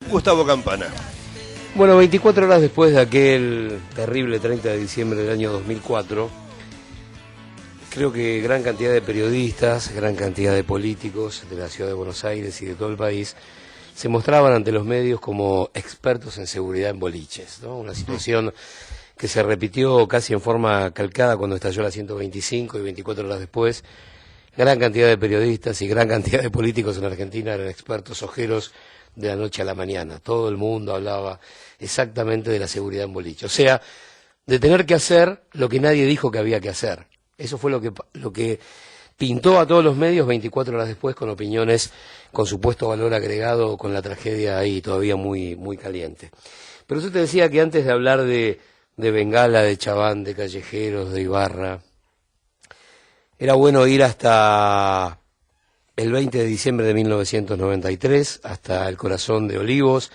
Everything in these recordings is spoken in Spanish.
Gustavo Campana. Bueno, 24 horas después de aquel terrible 30 de diciembre del año 2004, creo que gran cantidad de periodistas, gran cantidad de políticos de la ciudad de Buenos Aires y de todo el país se mostraban ante los medios como expertos en seguridad en boliches, ¿no? Una situación que se repitió casi en forma calcada cuando estalló la 125 y 24 horas después. Gran cantidad de periodistas y gran cantidad de políticos en Argentina eran expertos ojeros de la noche a la mañana. Todo el mundo hablaba exactamente de la seguridad en boliche. O sea, de tener que hacer lo que nadie dijo que había que hacer. Eso fue lo que pintó a todos los medios 24 horas después con opiniones con supuesto valor agregado, con la tragedia ahí todavía muy, muy caliente. Pero yo te decía que antes de hablar de Bengala, de Chaván, de Callejeros, de Ibarra, era bueno ir hasta el 20 de diciembre de 1993, hasta el corazón de Olivos,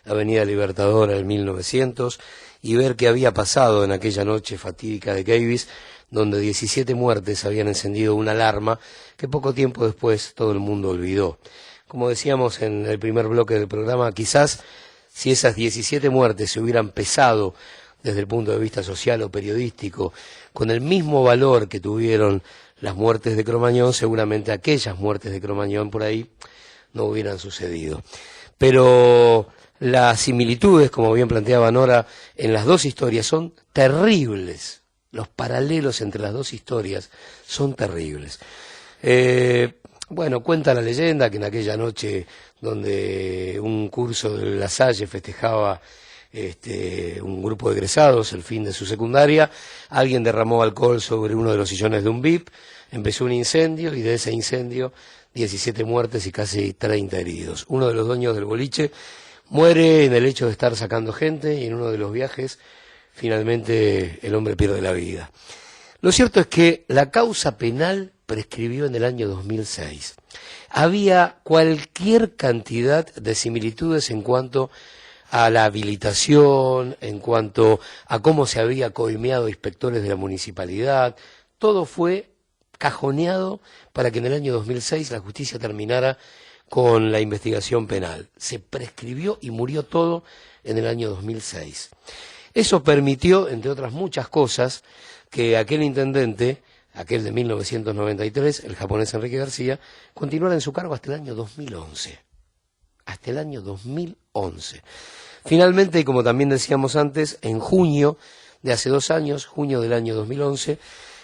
Avenida Libertadora del 1900, y ver qué había pasado en aquella noche fatídica de Davis, donde 17 muertes habían encendido una alarma que poco tiempo después todo el mundo olvidó. Como decíamos en el primer bloque del programa, quizás si esas 17 muertes se hubieran pesado desde el punto de vista social o periodístico, con el mismo valor que tuvieron las muertes de Cromañón, seguramente aquellas muertes de Cromañón por ahí no hubieran sucedido. Pero las similitudes, como bien planteaba Nora, en las dos historias son terribles. Los paralelos entre las dos historias son terribles. Bueno, cuenta la leyenda que en aquella noche donde un curso de La Salle festejaba un grupo de egresados el fin de su secundaria, alguien derramó alcohol sobre uno de los sillones de un VIP, empezó un incendio y de ese incendio 17 muertes y casi 30 heridos. Uno de los dueños del boliche muere en el hecho de estar sacando gente y en uno de los viajes finalmente el hombre pierde la vida. Lo cierto es que la causa penal prescribió en el año 2006. Había cualquier cantidad de similitudes en cuanto a la habilitación, en cuanto a cómo se había coimeado inspectores de la municipalidad. Todo fue cajoneado para que en el año 2006 la justicia terminara con la investigación penal. Se prescribió y murió todo en el año 2006. Eso permitió, entre otras muchas cosas, que aquel intendente, aquel de 1993, el japonés Enrique García, continuara en su cargo hasta el año 2011. Hasta el año 2011. Finalmente, y como también decíamos antes, en junio de hace 2 años, junio del año 2011,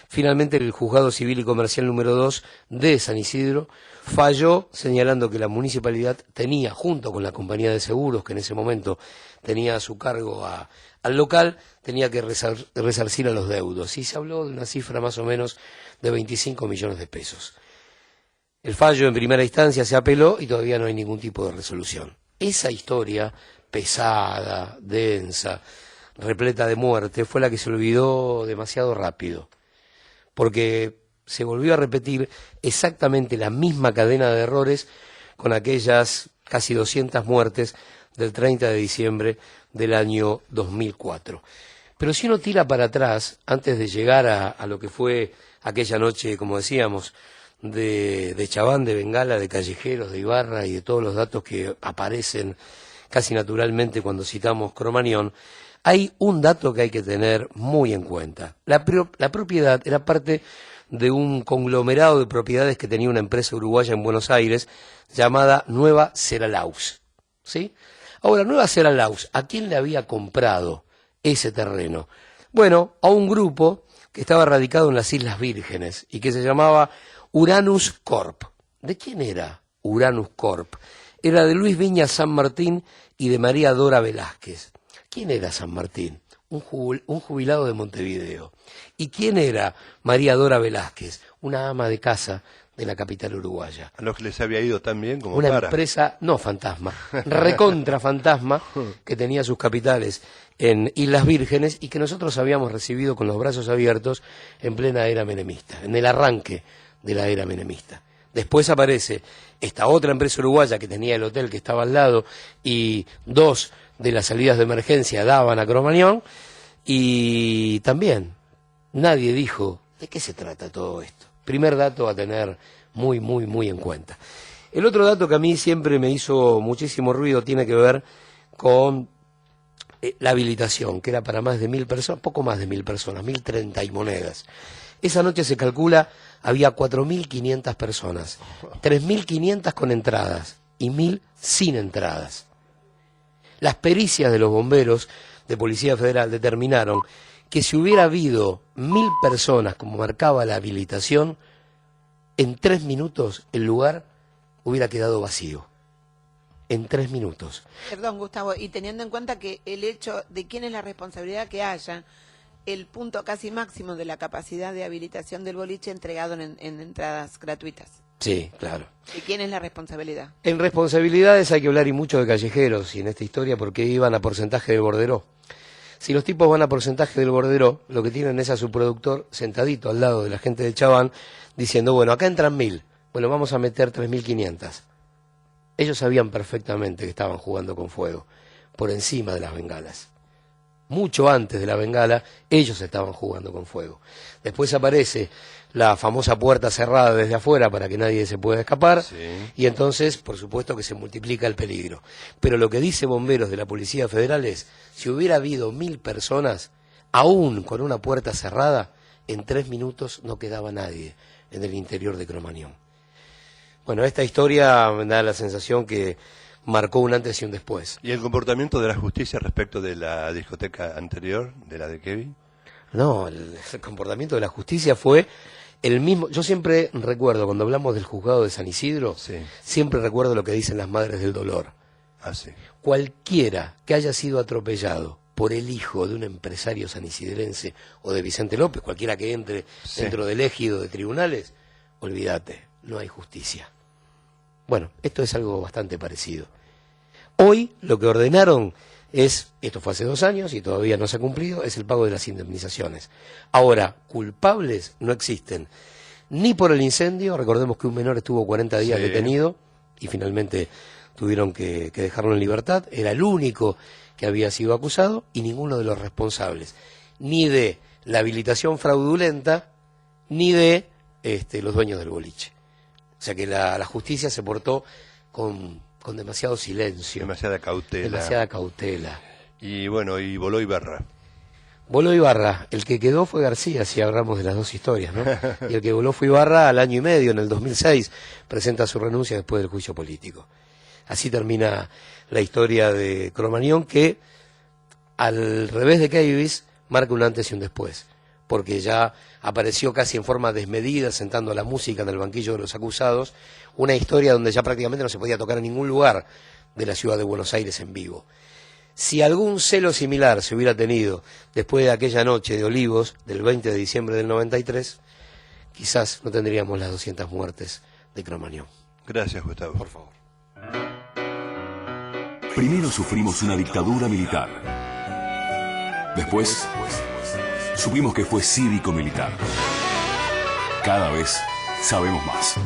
finalmente el Juzgado Civil y Comercial número 2 de San Isidro falló señalando que la municipalidad tenía, junto con la compañía de seguros que en ese momento tenía a su cargo al local, tenía que resarcir a los deudos. Y se habló de una cifra más o menos de 25 millones de pesos. El fallo en primera instancia se apeló y todavía no hay ningún tipo de resolución. Esa historia pesada, densa, repleta de muerte, fue la que se olvidó demasiado rápido, porque se volvió a repetir exactamente la misma cadena de errores con aquellas casi 200 muertes del 30 de diciembre del año 2004. Pero si uno tira para atrás, antes de llegar a lo que fue aquella noche, como decíamos, de Chaván, de Bengala, de Callejeros, de Ibarra y de todos los datos que aparecen casi naturalmente cuando citamos Cromañón, hay un dato que hay que tener muy en cuenta. La propiedad era parte de un conglomerado de propiedades que tenía una empresa uruguaya en Buenos Aires llamada Nueva Seralaus, ¿sí? Ahora, Nueva Seralaus, ¿a quién le había comprado ese terreno? Bueno, a un grupo que estaba radicado en las Islas Vírgenes y que se llamaba Uranus Corp. ¿De quién era Uranus Corp? Era de Luis Viña San Martín y de María Dora Velázquez. ¿Quién era San Martín? Un jubilado de Montevideo. ¿Y quién era María Dora Velázquez? Una ama de casa de la capital uruguaya. A los que les había ido tan bien como una para. Empresa, no fantasma, recontra fantasma, que tenía sus capitales en Islas Vírgenes y que nosotros habíamos recibido con los brazos abiertos en plena era menemista, en el arranque de la era menemista. Después aparece esta otra empresa uruguaya que tenía el hotel que estaba al lado y 2 de las salidas de emergencia daban a Cromañón y también nadie dijo de qué se trata todo esto. Primer dato a tener muy en cuenta. El otro dato que a mí siempre me hizo muchísimo ruido tiene que ver con la habilitación, que era para más de 1.000 personas, poco más de 1.000 personas, 1.030 y monedas. Esa noche se calcula, había 4.500 personas, 3.500 con entradas y 1.000 sin entradas. Las pericias de los bomberos de Policía Federal determinaron que si hubiera habido 1.000 personas, como marcaba la habilitación, en 3 minutos el lugar hubiera quedado vacío. En 3 minutos. Perdón, Gustavo, y teniendo en cuenta que el hecho de quién es la responsabilidad que haya el punto casi máximo de la capacidad de habilitación del boliche entregado en entradas gratuitas. Sí, claro. ¿De quién es la responsabilidad? En responsabilidades hay que hablar y mucho de callejeros y en esta historia porque iban a porcentaje del borderó. Si los tipos van a porcentaje del borderó, lo que tienen es a su productor sentadito al lado de la gente del Chabán diciendo, bueno, acá entran 1.000, bueno, vamos a meter 3.500. Ellos sabían perfectamente que estaban jugando con fuego, por encima de las bengalas. Mucho antes de la bengala, ellos estaban jugando con fuego. Después aparece la famosa puerta cerrada desde afuera para que nadie se pueda escapar, sí. Y entonces, por supuesto que se multiplica el peligro. Pero lo que dice Bomberos de la Policía Federal es, si hubiera habido 1.000 personas, aún con una puerta cerrada, en 3 minutos no quedaba nadie en el interior de Cromañón. Bueno, esta historia me da la sensación que marcó un antes y un después. ¿Y el comportamiento de la justicia respecto de la discoteca anterior, de la de Kevin? No, el comportamiento de la justicia fue el mismo. Yo siempre recuerdo, cuando hablamos del juzgado de San Isidro, sí. Siempre recuerdo lo que dicen las madres del dolor. Ah, sí. Cualquiera que haya sido atropellado por el hijo de un empresario sanisidrense o de Vicente López, cualquiera que entre dentro del ejido de tribunales, olvídate, no hay justicia. Bueno, esto es algo bastante parecido. Hoy lo que ordenaron es, esto fue hace 2 años y todavía no se ha cumplido, es el pago de las indemnizaciones. Ahora, culpables no existen, ni por el incendio, recordemos que un menor estuvo 40 días detenido y finalmente tuvieron que dejarlo en libertad, era el único que había sido acusado, y ninguno de los responsables, ni de la habilitación fraudulenta, ni de los dueños del boliche. O sea que la justicia se portó con demasiado silencio. Demasiada cautela. Demasiada cautela. Y bueno, y voló Ibarra. Voló Ibarra. El que quedó fue García, si hablamos de las dos historias, ¿no? Y el que voló fue Ibarra al año y medio, en el 2006. Presenta su renuncia después del juicio político. Así termina la historia de Cromañón, que al revés de Keyvis marca un antes y un después. Porque ya apareció casi en forma desmedida, sentando a la música en el banquillo de los acusados, una historia donde ya prácticamente no se podía tocar en ningún lugar de la ciudad de Buenos Aires en vivo. Si algún celo similar se hubiera tenido después de aquella noche de Olivos, del 20 de diciembre del 93, quizás no tendríamos las 200 muertes de Cromañón. Gracias, Gustavo. Por favor. Primero sufrimos una dictadura militar. Después supimos que fue cívico-militar. Cada vez sabemos más.